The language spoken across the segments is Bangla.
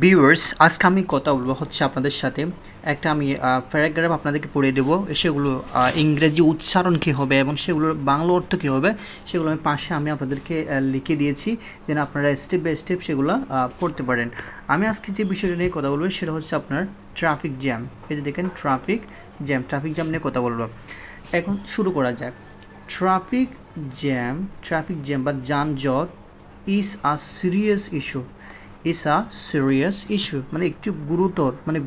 ভিউয়ার্স, আজকে আমি কথা বলবো হচ্ছে আপনাদের সাথে একটা আমি প্যারাগ্রাফ আপনাদেরকে পড়িয়ে দেবো। সেগুলো ইংরেজি উচ্চারণ কী হবে এবং সেগুলোর বাংলা অর্থ কী হবে সেগুলো আমি পাশে আপনাদেরকে লিখে দিয়েছি, যেন আপনারা স্টেপ বাই স্টেপ সেগুলো পড়তে পারেন। আমি আজকে যে বিষয়টা নিয়ে কথা বলবো সেটা হচ্ছে আপনার ট্রাফিক জ্যাম। এই যে দেখেন ট্রাফিক জ্যাম নিয়ে কথা বলবো। এখন শুরু করা যাক। ট্রাফিক জ্যাম বা যানজট ইজ আ সিরিয়াস ইস্যু, মানে একটি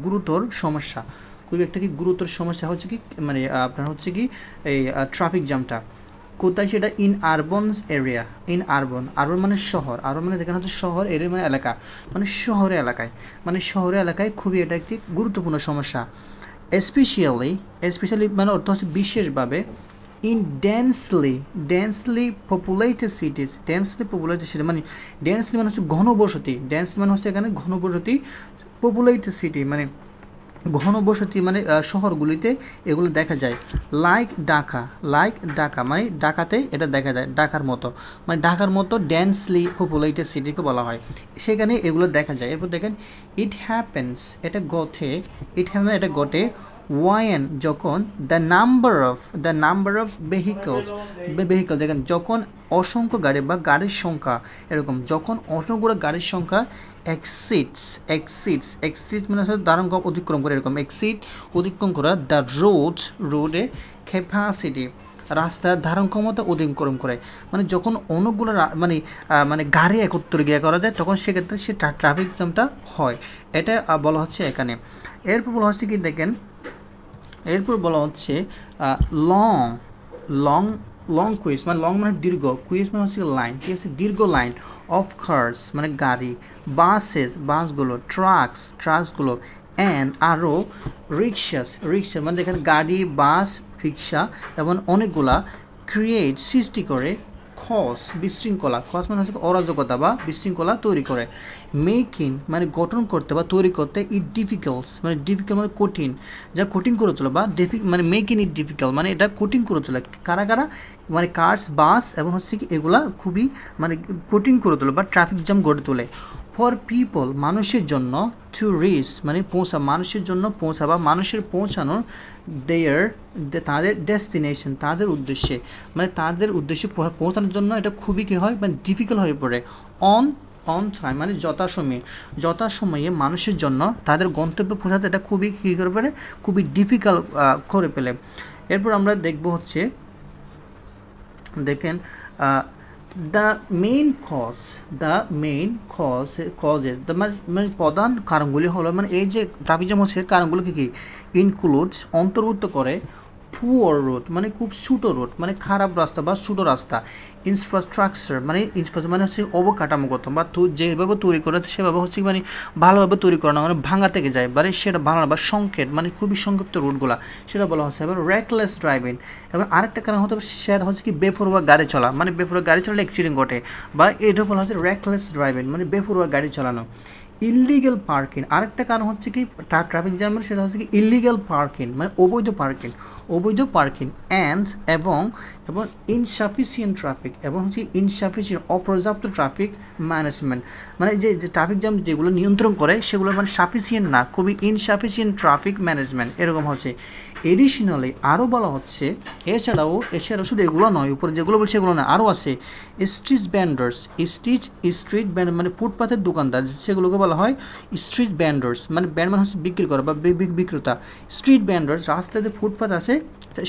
গুরুতর সমস্যা। খুবই একটা কি গুরুতর সমস্যা হচ্ছে কি, মানে আপনার হচ্ছে কি এই ট্রাফিক জ্যামটা কোথায়, সেটা আরবান মানে শহর, আরবান মানে যেখানে হচ্ছে শহর, এরিয়া মানে এলাকা, মানে শহরে এলাকায় খুবই এটা একটি গুরুত্বপূর্ণ সমস্যা। স্পেশালি মানে অর্থ হচ্ছে বিশেষভাবে ইন ডেন্সলি পপুলেটেড সিটিজ, মানে ডেন্সলি মানে হচ্ছে ঘনবসতি, ডেন্সলি মানে হচ্ছে এখানে ঘনবসতি, পপুলেটেড সিটি মানে ঘনবসতি মানে শহরগুলিতে এগুলো দেখা যায়। লাইক ঢাকা মানে ঢাকাতে এটা দেখা যায়, ঢাকার মতো ডেন্সলি পপুলেটেড সিটিকে বলা হয়, সেখানে এগুলো দেখা যায়। এরপর দেখেন এটা ঘটে ওয়ান যখন দ্য নাম্বার অফ ভেহিকল দেখেন, যখন অসংখ্য গাড়ি বা গাড়ির সংখ্যা, এরকম যখন অসংখ্য গাড়ির সংখ্যা এক্সিডস মানে হচ্ছে ধারণক্ষমতা অতিক্রম করে, এরকম অতিক্রম করা দ্য রোডে ক্যাপাসিটি, রাস্তার ধারণ ক্ষমতা অতিক্রম করে, মানে যখন অনেকগুলো মানে গাড়ি একত্রে গিয়ে করা যায়, তখন সেক্ষেত্রে সে ট্রাফিক জ্যামটা হয়। এটা বলা হচ্ছে এখানে। এরপর বলা হচ্ছে কি দেখেন, লং লং লং কুইজ, মানে লং মানে দীর্ঘ, কুইজ মানে হচ্ছে লাইন, ঠিক আছে, দীর্ঘ লাইন অফ কার্স মানে গাড়ি, বাসগুলো, ট্রাকসগুলো, অ্যান্ড আরও রিক্সা মানে দেখেন গাড়ি, বাস, রিক্সা এবং অনেকগুলা সৃষ্টি করে বিশৃঙ্খলা, মানে হচ্ছে অরাজকতা বা বিশৃঙ্খলা তৈরি করে। মেকিং মানে গঠন করতে বা তৈরি করতে, ডিফিকাল্ট মানে কঠিন, যা কঠিন করে তোলে, বা মানে মেকিং ইট ডিফিকাল্ট মানে এটা কঠিন করে তোলে। কারা মানে কার্স, বাস এবং হচ্ছে কি এগুলা খুবই মানে কঠিন করে তোলে বা ট্রাফিক জ্যাম গড়ে তোলে। ফর পিপল মানুষের জন্য, টু রিচ মানে মানুষের পৌঁছানোর তাদের ডেস্টিনেশন তাদের উদ্দেশ্যে পৌঁছানোর জন্য এটা খুবই কী হয়, মানে ডিফিকাল্ট হয়ে পড়ে। অন টাইম মানে যথাসময়ে মানুষের জন্য তাদের গন্তব্যে পৌঁছাতে এটা খুবই কী করে ফেলে, খুবই ডিফিকাল্ট করে ফেলে। এরপর আমরা দেখব হচ্ছে দেখেন দ্য মেইন কজেস মানে প্রধান কারণগুলি হলো, মানে এই যে ট্রাফিক জ্যাম হচ্ছে কারণগুলো কী ইনক্লুডস অন্তর্ভুক্ত করে পুয়ার রোড মানে খুব ছোটো রোড, মানে খারাপ রাস্তা বা ছোটো রাস্তা। ইনফ্রাস্ট্রাকচার মানে হচ্ছে অবকাঠামোগত বা যেভাবে তৈরি করে সেভাবে হচ্ছে মানে ভালোভাবে তৈরি করা না, মানে ভাঙা থেকে যায়, মানে সেটা ভালো না, বা সংকেত মানে খুবই সংক্ষিপ্ত রুটগুলো, সেটা বলা হচ্ছে। এবার রেকলেস ড্রাইভিং, এবং আরেকটা কারণ হতে পারে সেটা হচ্ছে কি বেপরোয়া গাড়ি চলা, মানে বেপরোয়া গাড়ি চালালে অ্যাক্সিডেন্ট ঘটে, বা এটা বলা হচ্ছে রেকলেস ড্রাইভিং মানে বেপরোয়া গাড়ি চালানো। ইললিগ্যাল পার্কিং, আরেকটা কারণ হচ্ছে কি ট্রাফিক জ্যামের, সেটা হচ্ছে কি ইললিগ্যাল পার্কিং মানে অবৈধ পার্কিং এবং ইনসাফিসিয়েন্ট ট্রাফিক, এবং হচ্ছে অপর্যাপ্ত ট্রাফিক ম্যানেজমেন্ট, মানে যে ট্রাফিক জ্যাম যেগুলো নিয়ন্ত্রণ করে সেগুলো মানে সাফিসিয়েন্ট না, খুবই ইনসাফিসিয়েন্ট ট্রাফিক ম্যানেজমেন্ট এরকম হচ্ছে। এডিশনালি আরও বলা হচ্ছে, এছাড়াও শুধু এগুলো নয়, উপরে যেগুলো বলছে এগুলো না, আরও আছে স্ট্রিট ভ্যান্ডার মানে ফুটপাথের দোকানদার, সেগুলোকে বলা হয় স্ট্রিট ভ্যান্ডার্স, মানে মানে হচ্ছে বিক্রি করা বা বিক্রেতা। স্ট্রিট ভ্যান্ডার্স, রাস্তাতে ফুটপাথ আছে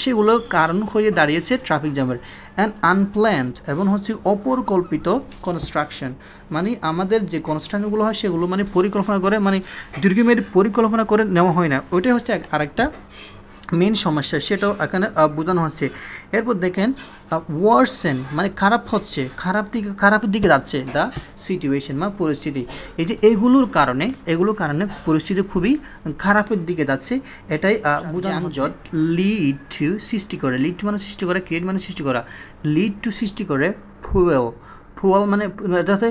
সেগুলো কারণ হয়ে দাঁড়িয়েছে ট্রাফিক জ্যামের। অ্যান্ড আনপ্ল্যান্ড এবং হচ্ছে অপরিকল্পিত কনস্ট্রাকশন, মানে আমাদের যে কনস্ট্রাকশনগুলো হয় সেগুলো মানে পরিকল্পনা করে, মানে দীর্ঘমেয়াদী পরিকল্পনা করে নেওয়া হয় না, ওইটাই হচ্ছে আরেকটা মেন সমস্যা, সেটাও এখানে বোঝানো হচ্ছে। এরপর দেখেন ওয়ার্সেন মানে খারাপের দিকে যাচ্ছে দ্য সিচুয়েশন বা পরিস্থিতি, এই যে এগুলোর কারণে পরিস্থিতি খুবই খারাপের দিকে যাচ্ছে, এটাই যানজট লিড টু মানে সৃষ্টি করে, ক্রিয়েট মানে সৃষ্টি করা, লিড টু সৃষ্টি করে ফুয়েল মানে এটাতে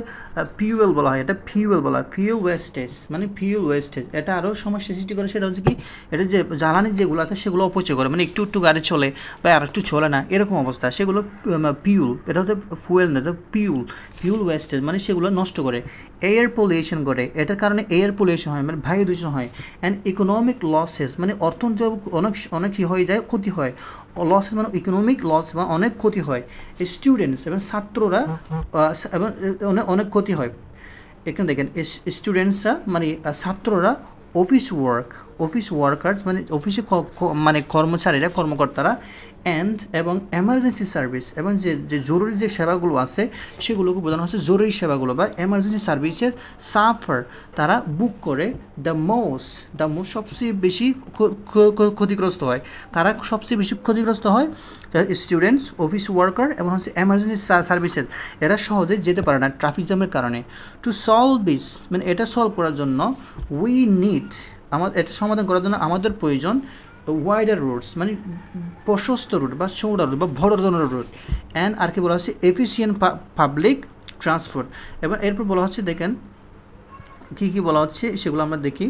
ফিউয়েল বলা হয়, এটা ফিউয়েল বলা হয়, ফিউল ওয়েস্টেজ মানে ফিউল ওয়েস্টেজ। এটা আরও সমস্যা সৃষ্টি করে, সেটা হচ্ছে কি এটা যে জ্বালানি যেগুলো আছে সেগুলো অপচয় করে, মানে একটু একটু গাড়ি চলে বা আর একটু চলে না এরকম অবস্থা, সেগুলো পিউল, এটা হচ্ছে ফুয়েল না, এটা পিউল, পিউল ওয়েস্টেজ মানে সেগুলো নষ্ট করে। এয়ার পলিউশন করে, এটার কারণে এয়ার পলিউশন হয় মানে বায়ু দূষণ হয়। অ্যান্ড ইকোনমিক লসেস মানে অর্থনৈতিক অনেক অনেক কী হয়ে যায়, ক্ষতি হয়। লসেস মানে ইকোনমিক লস বা অনেক ক্ষতি হয়। স্টুডেন্টস এবং ছাত্ররা এবং অনেক ক্ষতি হয়। এখানে দেখেন স্টুডেন্টসরা মানে ছাত্ররা, অফিস ওয়ার্কার্স মানে অফিসে মানে কর্মচারীরা, কর্মকর্তারা, এবং এমার্জেন্সি সার্ভিস এবং যে জরুরি যে সেবাগুলো আছে সেগুলোকে বোঝানো হচ্ছে জরুরি সেবাগুলো বা এমার্জেন্সি সার্ভিসেস সাফার, তারা বুক করে দ্য মোস্ট সবচেয়ে বেশি ক্ষতিগ্রস্ত হয়। কারা সবচেয়ে বেশি ক্ষতিগ্রস্ত হয়? স্টুডেন্টস, অফিস ওয়ার্কার এবং হচ্ছে এমার্জেন্সি সার্ভিসেস, এরা সহজে যেতে পারে না ট্রাফিক জ্যামের কারণে। টু সলভ দিস মানে এটা সলভ করার জন্য উই নিড, এটা সমাধান করার জন্য আমাদের প্রয়োজন ওয়াইডার রোডস মানে প্রশস্ত রুট বা চৌড়া রুট বা বড় ধরনের রুট। অ্যান্ড আর কি বলা হচ্ছে এফিসিয়েন্ট পাবলিক ট্রান্সপোর্ট। এবং এরপর বলা হচ্ছে দেখেন কী কী বলা হচ্ছে সেগুলো আমরা দেখি।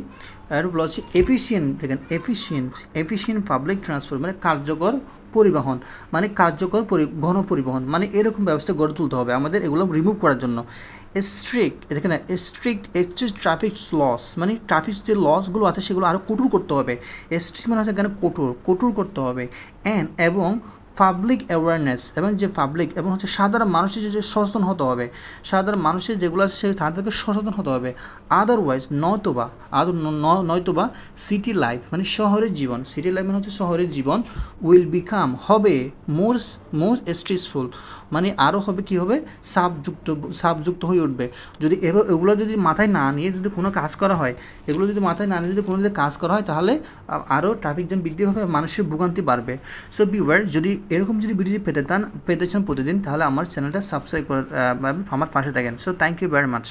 এরপর বলা হচ্ছে এফিসিয়েন্ট, দেখেন এফিসিয়েন্ট পাবলিক ট্রান্সপোর্ট মানে কার্যকর পরিবহন, মানে কার্যকর গণপরিবহন মানে এরকম ব্যবস্থা গড়ে তুলতে হবে আমাদের এগুলো রিমুভ করার জন্য। স্ট্রিক্ট ট্রাফিক লস মানে ট্রাফিক যে লসগুলো আছে সেগুলো আরও কঠোর করতে হবে। স্ট্রিক্ট মানে হচ্ছে এখানে কঠোর করতে হবে। এবং পাবলিক অ্যাওয়ারনেস এবং যে পাবলিক এবং হচ্ছে সাধারণ মানুষের যে সচেতন হতে হবে, সাধারণ মানুষের যেগুলো আছে তাদেরকে সচেতন হতে হবে। আদারওয়াইজ নয়তোবা সিটি লাইফ মানে শহরের জীবন, সিটি লাইফ মানে হচ্ছে শহরের জীবন উইল বিকাম হবে মোর স্ট্রেসফুল মানে আরও হবে কি হবে সাপযুক্ত হয়ে উঠবে। যদি এগুলো যদি মাথায় না নিয়ে যদি কোনো কাজ করা হয়, এগুলো যদি মাথায় না নিয়ে যদি কোনো যদি কাজ করা হয় তাহলে আরও ট্রাফিক জ্যাম বৃদ্ধি হবে, মানুষের ভোগান্তি বাড়বে। সো ভিউয়ার, যদি এরকম যদি ভিডিও পেতে চান প্রতিদিন, তাহলে আমার চ্যানেলটা সাবস্ক্রাইব করে আমার পাশে থাকেন। So thank you very much.